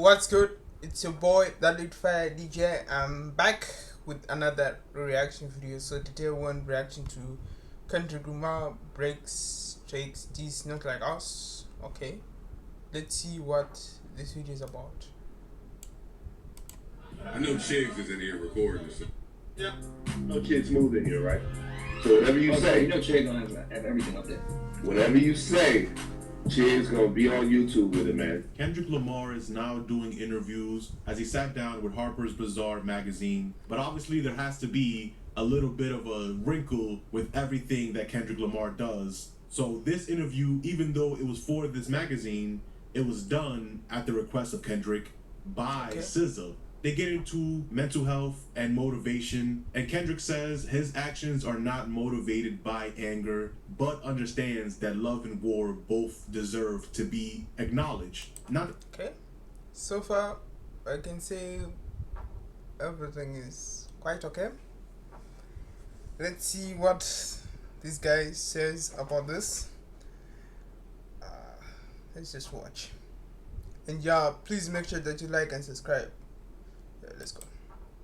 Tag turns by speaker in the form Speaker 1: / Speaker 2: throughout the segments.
Speaker 1: what's good? It's your boy, that lit fire DJ. I'm back with another reaction video. So today one reaction to Kendrick Lamar breaks Drake's DISS Not Like Us. Okay, let's see what this video is about.
Speaker 2: I know Chiggs is in here recording. So.
Speaker 3: Yeah. No Kid Smooth in here, right? So whatever you say,
Speaker 4: you know Chiggs gonna have everything up there.
Speaker 3: whatever you say, Chiggs gonna be on YouTube with it, man.
Speaker 5: Kendrick Lamar is now doing interviews as he sat down with Harper's Bazaar magazine, but obviously there has to be a little bit of a wrinkle with everything that Kendrick Lamar does. So this interview, even though it was for this magazine, it was done at the request of Kendrick by SZA. They get into mental health and motivation, and Kendrick says his actions are not motivated by anger, but understands that love and war both deserve to be acknowledged.
Speaker 1: Okay, so far I can say everything is quite okay. Let's see what this guy says about this. Let's just watch. And yeah, please make sure that you like and subscribe. Yeah, let's go.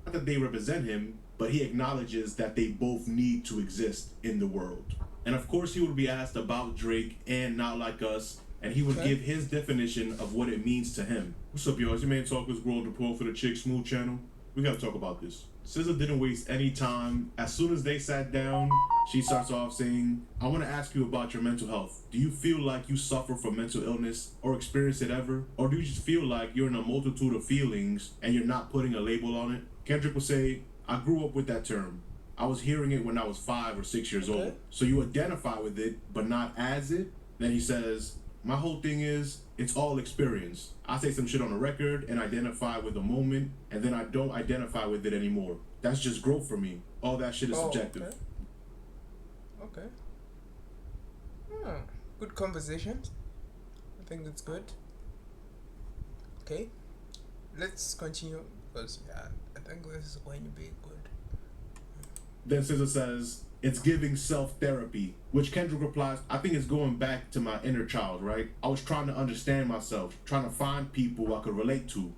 Speaker 5: Not that they represent him, but he acknowledges that they both need to exist in the world. And of course he would be asked about Drake and Not Like Us, and he would give his definition of what it means to him. What's up, y'all? It's your man Talker's World Report for the Chick Smooth channel. We gotta talk about this. SZA didn't waste any time. As soon as they sat down, she starts off saying, I want to ask you about your mental health. Do you feel like you suffer from mental illness or experience it ever? Or do you just feel like you're in a multitude of feelings and you're not putting a label on it? Kendrick would say, I grew up with that term. I was hearing it when I was 5 or 6 years old. So you identify with it, but not as it? Then he says, my whole thing is, it's all experience. I say some shit on a record and identify with the moment, and then I don't identify with it anymore. That's just growth for me. All that shit is subjective.
Speaker 1: Okay. Good conversation. I think it's good. Okay. Let's continue because I think this is going to be good.
Speaker 5: Then SZA says, it's giving self-therapy, which Kendrick replies, I think it's going back to my inner child, right? I was trying to understand myself, trying to find people I could relate to,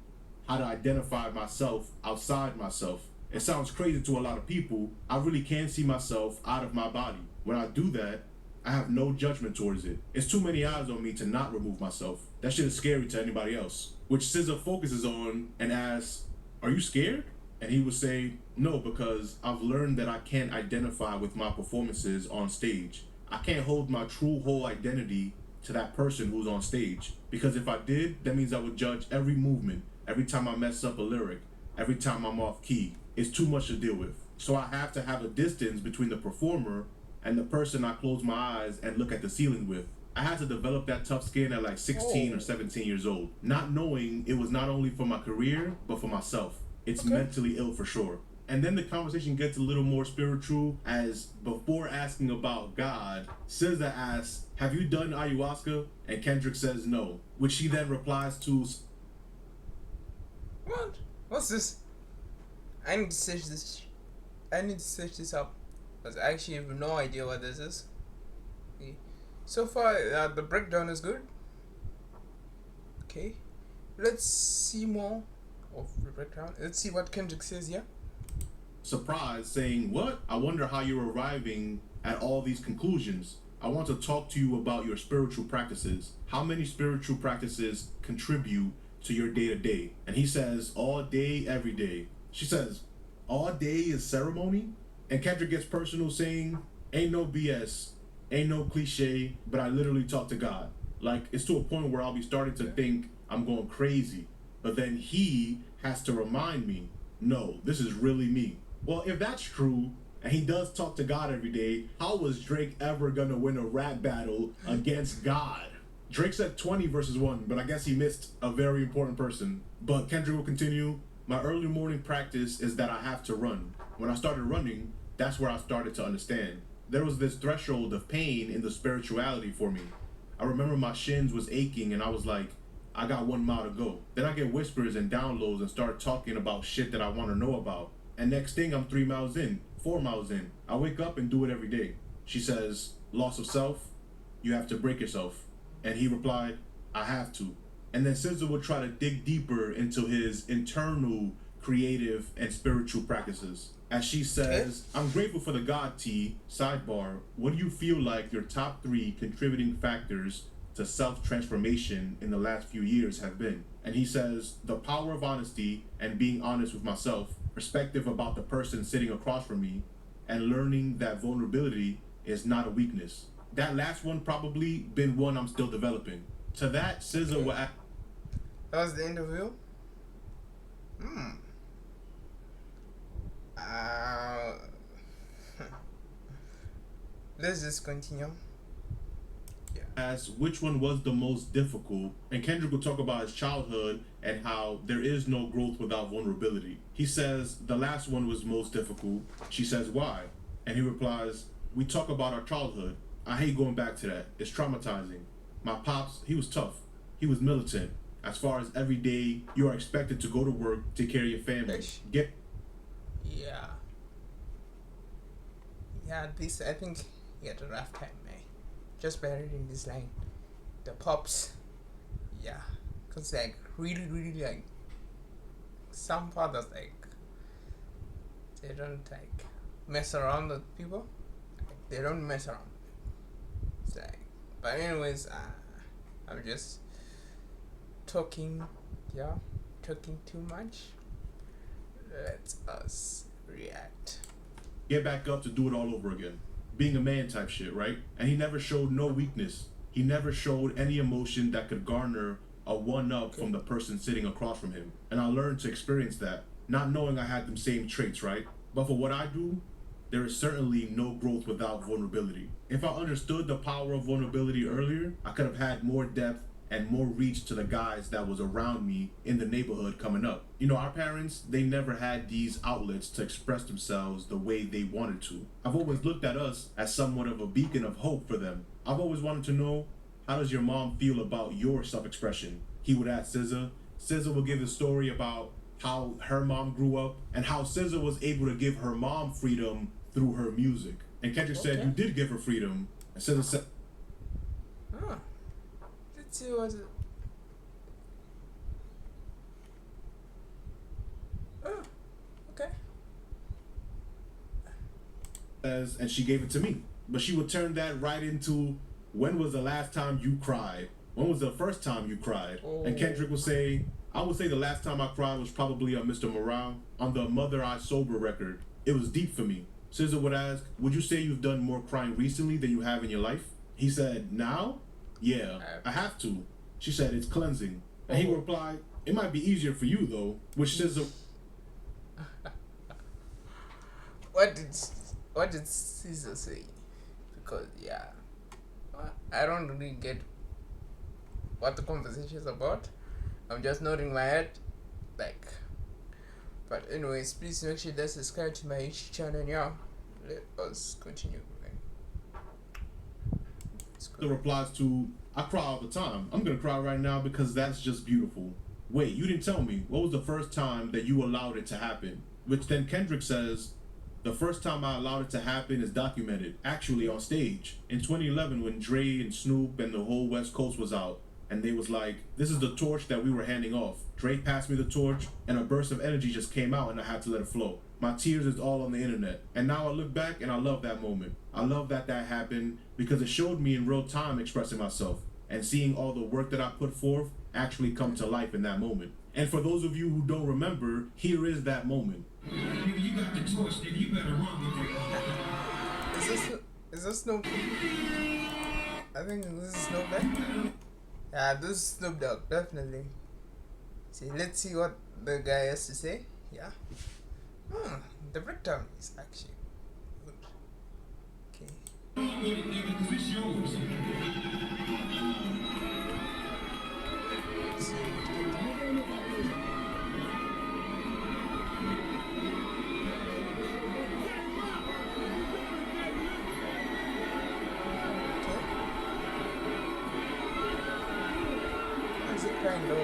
Speaker 5: how to identify myself outside myself. It sounds crazy to a lot of people. I really can see myself out of my body. When I do that, I have no judgment towards it. It's too many eyes on me to not remove myself. That shit is scary to anybody else. Which SZA focuses on and asks, are you scared? And he would say, no, because I've learned that I can't identify with my performances on stage. I can't hold my true whole identity to that person who's on stage. Because if I did, that means I would judge every movement, every time I mess up a lyric, every time I'm off key. It's too much to deal with. So I have to have a distance between the performer and the person I close my eyes and look at the ceiling with. I had to develop that tough skin at like 16 or 17 years old, not knowing it was not only for my career, but for myself. It's mentally ill for sure. And then the conversation gets a little more spiritual as before asking about God, SZA asks, have you done ayahuasca? And Kendrick says no, which she then replies to,
Speaker 1: what? What's this? I need to search this. I need to search this up because I actually have no idea what this is. Okay. So far, the breakdown is good. Okay, let's see more of the breakdown. Let's see what Kendrick says here.
Speaker 5: Surprised, saying, what? I wonder how you're arriving at all these conclusions. I want to talk to you about your spiritual practices. How many spiritual practices contribute to your day-to-day? And he says, all day, every day. She says, all day is ceremony? And Kendrick gets personal, saying, ain't no BS, ain't no cliche, but I literally talk to God. Like, it's to a point where I'll be starting to think I'm going crazy. But then he has to remind me, no, this is really me. Well, if that's true, and he does talk to God every day, how was Drake ever gonna win a rap battle against God? Drake said 20 versus 1, but I guess he missed a very important person. But Kendrick will continue, my early morning practice is that I have to run. When I started running, that's where I started to understand. There was this threshold of pain in the spirituality for me. I remember my shins was aching and I was like, I got 1 mile to go. Then I get whispers and downloads and start talking about shit that I want to know about. And next thing I'm 3 miles in, 4 miles in. I wake up and do it every day. She says, loss of self, you have to break yourself. And he replied, I have to. And then SZA would try to dig deeper into his internal creative and spiritual practices. As she says, I'm grateful for the God T. Sidebar, what do you feel like your top 3 contributing factors to self-transformation in the last few years have been? And he says, the power of honesty and being honest with myself, perspective about the person sitting across from me, and learning that vulnerability is not a weakness. That last one probably been one I'm still developing. To that, SZA will act.
Speaker 1: That was the interview. Let's just continue.
Speaker 5: As which one was the most difficult, and Kendrick will talk about his childhood and how there is no growth without vulnerability. He says the last one was most difficult. She says why, and he replies, we talk about our childhood. I hate going back to that. It's traumatizing. My pops, he was tough. He was militant. As far as every day, you are expected to go to work, take care of your family.
Speaker 1: Yeah, this, I think he had a rough time, man. Just by reading this line. The pops, yeah. Because, like, really, like, some fathers, like, they don't, like, mess around with people. Like, they don't mess around. It's like, but anyways, I'm just talking too much. Let us react.
Speaker 5: Get back up to do it all over again. Being a man type shit, right? And he never showed no weakness. He never showed any emotion that could garner a one-up from the person sitting across from him. And I learned to experience that, not knowing I had them same traits, right? But for what I do, there is certainly no growth without vulnerability. If I understood the power of vulnerability earlier, I could have had more depth and more reach to the guys that was around me in the neighborhood coming up. You know, our parents, they never had these outlets to express themselves the way they wanted to. I've always looked at us as somewhat of a beacon of hope for them. I've always wanted to know, how does your mom feel about your self-expression? He would ask SZA. SZA would give a story about how her mom grew up and how SZA was able to give her mom freedom through her music. And Kendrick said, you did give her freedom. And SZA said,
Speaker 1: let's see what it... Okay.
Speaker 5: And she gave it to me. But she would turn that right into, when was the last time you cried? When was the first time you cried? And Kendrick would say, I would say the last time I cried was probably on Mr. Morale on the Mother I Sober record. It was deep for me. SZA would ask, would you say you've done more crying recently than you have in your life? He said, now? Yeah, I have to. She said, it's cleansing. And he replied, it might be easier for you though, which SZA...
Speaker 1: What did SZA say? Because, yeah, I don't really get what the conversation is about. I'm just nodding my head, like. But anyways, please make sure to subscribe to my YouTube channel now. Let us continue.
Speaker 5: The replies to, I cry all the time. I'm gonna cry right now because that's just beautiful. Wait, you didn't tell me. What was the first time that you allowed it to happen? Which then Kendrick says, the first time I allowed it to happen is documented, actually on stage. In 2011 when Dre and Snoop and the whole West Coast was out, and they was like, this is the torch that we were handing off. Dre passed me the torch, and a burst of energy just came out and I had to let it flow. My tears is all on the internet. And now I look back and I love that moment. I love that happened because it showed me in real time expressing myself and seeing all the work that I put forth actually come to life in that moment. And for those of you who don't remember, here is that moment.
Speaker 2: You got the torch, then you better run with it.
Speaker 1: Is this Snoop? I think this is Snoop Dogg. Yeah, this is Snoop Dogg, definitely. See, let's see what the guy has to say. Yeah. The breakdown is actually good. Okay. Kind of.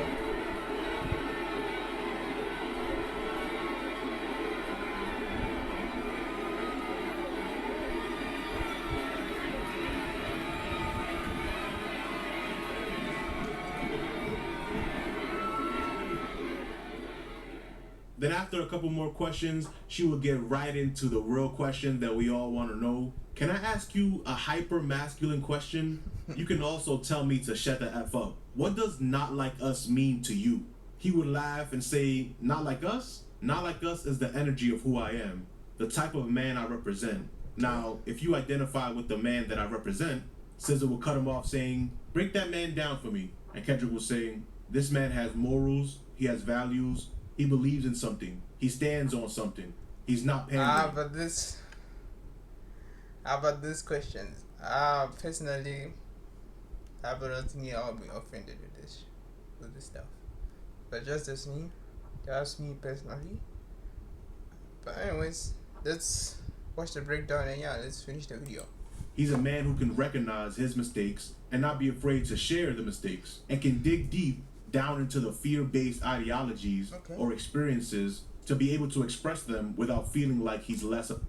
Speaker 5: Then after a couple more questions, she would get right into the real question that we all want to know. Can I ask you a hyper masculine question? You can also tell me to shut the F up. What does not like us mean to you? He would laugh and say, not like us? Not like us is the energy of who I am, the type of man I represent. Now, if you identify with the man that I represent, SZA would cut him off saying, break that man down for me. And Kendrick was saying, this man has morals, he has values, he believes in something, he stands on something, he's not pandering.
Speaker 1: About this question, personally, I don't think I'll be offended with this stuff. But that's me personally. But anyways, let's watch the breakdown and let's finish the video.
Speaker 5: He's a man who can recognize his mistakes and not be afraid to share the mistakes, and can dig deep down into the fear-based ideologies or experiences to be able to express them without feeling like he's less of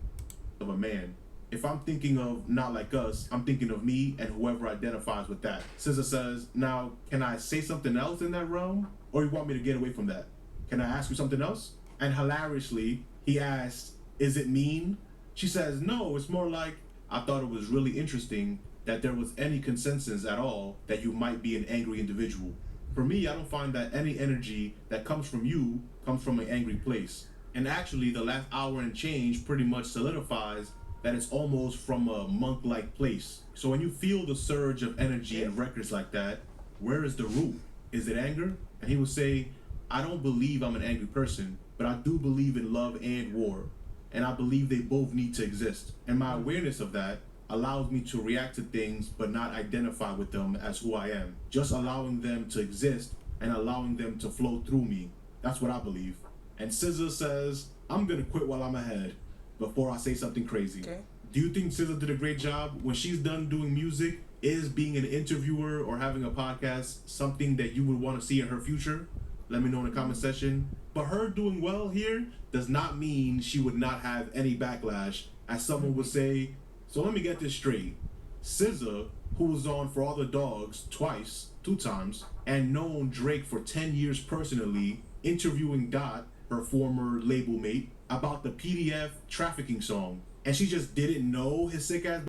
Speaker 5: a man. If I'm thinking of not like us, I'm thinking of me and whoever identifies with that. SZA says, now, can I say something else in that realm? Or you want me to get away from that? Can I ask you something else? And hilariously, he asked, is it mean? She says, no, it's more like, I thought it was really interesting that there was any consensus at all that you might be an angry individual. For me, I don't find that any energy that comes from you comes from an angry place. And actually, the last hour and change pretty much solidifies that it's almost from a monk-like place. So when you feel the surge of energy in records like that, where is the root? Is it anger? And he would say, I don't believe I'm an angry person, but I do believe in love and war. And I believe they both need to exist. And my awareness of that allows me to react to things but not identify with them as who I am. Just allowing them to exist and allowing them to flow through me. That's what I believe. And SZA says, I'm gonna quit while I'm ahead before I say something crazy. Do you think SZA did a great job? When she's done doing music, is being an interviewer or having a podcast something that you would want to see in her future? Let me know in the comment section. But her doing well here does not mean she would not have any backlash, as someone would say. So let me get this straight. SZA, who was on For All the Dogs twice, 2 times, and known Drake for 10 years personally, interviewing Dot, her former label mate, about the PDF trafficking song. And she just didn't know his sick ass